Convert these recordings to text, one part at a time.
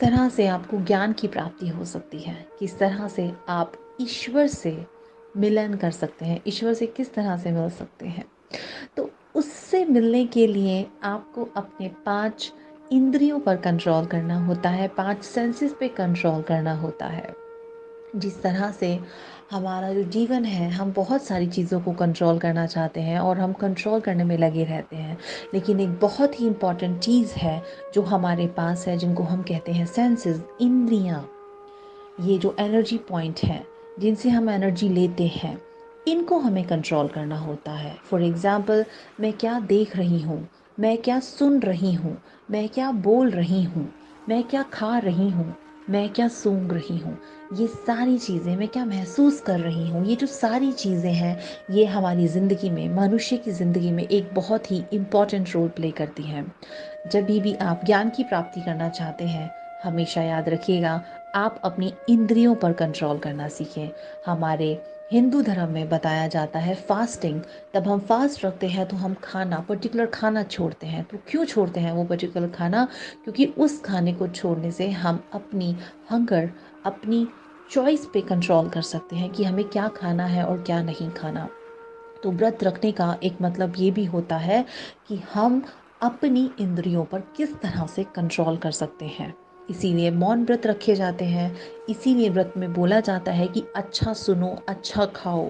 तरह से आपको ज्ञान की प्राप्ति हो सकती है, किस तरह से आप ईश्वर से मिलन कर सकते हैं, ईश्वर से किस तरह से मिल सकते हैं। तो उससे मिलने के लिए आपको अपने 5 इंद्रियों पर कंट्रोल करना होता है, 5 सेंसेस पे कंट्रोल करना होता है। जिस तरह से हमारा जो जीवन है, हम बहुत सारी चीज़ों को कंट्रोल करना चाहते हैं और हम कंट्रोल करने में लगे रहते हैं, लेकिन एक बहुत ही इम्पॉर्टेंट चीज़ है जो हमारे पास है, जिनको हम कहते हैं सेंसेस, इंद्रियाँ। ये जो एनर्जी पॉइंट हैं, जिनसे हम एनर्जी लेते हैं, इनको हमें कंट्रोल करना होता है। फॉर एग्ज़ाम्पल, मैं क्या देख रही हूँ, मैं क्या सुन रही हूँ, मैं क्या बोल रही हूँ, मैं क्या खा रही हूँ, मैं क्या सूंघ रही हूँ, ये सारी चीज़ें, मैं क्या महसूस कर रही हूँ, ये जो सारी चीज़ें हैं, ये हमारी ज़िंदगी में, मनुष्य की ज़िंदगी में एक बहुत ही इम्पॉर्टेंट रोल प्ले करती हैं। जब भी आप ज्ञान की प्राप्ति करना चाहते हैं, हमेशा याद रखिएगा, आप अपनी इंद्रियों पर कंट्रोल करना सीखें। हमारे हिंदू धर्म में बताया जाता है फास्टिंग, तब हम फास्ट रखते हैं तो हम खाना, पर्टिकुलर खाना छोड़ते हैं। तो क्यों छोड़ते हैं वो पर्टिकुलर खाना? क्योंकि उस खाने को छोड़ने से हम अपनी हंगर, अपनी चॉइस पे कंट्रोल कर सकते हैं कि हमें क्या खाना है और क्या नहीं खाना। तो व्रत रखने का एक मतलब ये भी होता है कि हम अपनी इंद्रियों पर किस तरह से कंट्रोल कर सकते हैं। इसीलिए मौन व्रत रखे जाते हैं, इसीलिए व्रत में बोला जाता है कि अच्छा सुनो, अच्छा खाओ,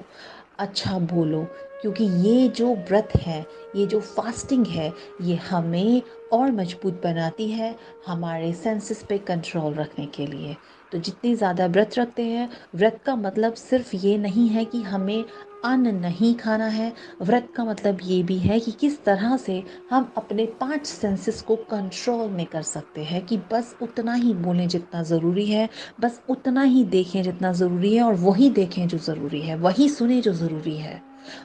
अच्छा बोलो। क्योंकि ये जो व्रत है, ये जो फास्टिंग है, ये हमें और मजबूत बनाती है हमारे सेंसेस पे कंट्रोल रखने के लिए। तो जितनी ज़्यादा व्रत रखते हैं, व्रत का मतलब सिर्फ ये नहीं है कि हमें अन्न नहीं खाना है। व्रत का मतलब ये भी है कि किस तरह से हम अपने 5 सेंसेस को कंट्रोल में कर सकते हैं, कि बस उतना ही बोलें जितना ज़रूरी है, बस उतना ही देखें जितना ज़रूरी है, और वही देखें जो ज़रूरी है, वही सुने जो ज़रूरी है,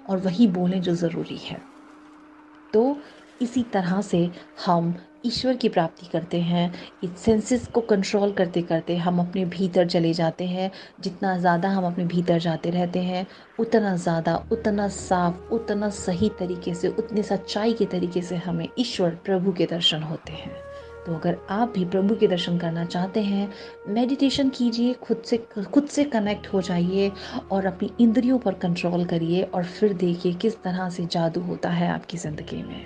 और वही बोलें जो ज़रूरी है। तो इसी तरह से हम ईश्वर की प्राप्ति करते हैं। इस सेंसेस को कंट्रोल करते करते हम अपने भीतर चले जाते हैं। जितना ज़्यादा हम अपने भीतर जाते रहते हैं, उतना ज़्यादा, उतना साफ, उतना सही तरीके से, उतनी सच्चाई के तरीके से हमें ईश्वर प्रभु के दर्शन होते हैं। तो अगर आप भी प्रभु के दर्शन करना चाहते हैं, मेडिटेशन कीजिए, खुद से कनेक्ट हो जाइए और अपनी इंद्रियों पर कंट्रोल करिए, और फिर देखिए किस तरह से जादू होता है आपकी ज़िंदगी में।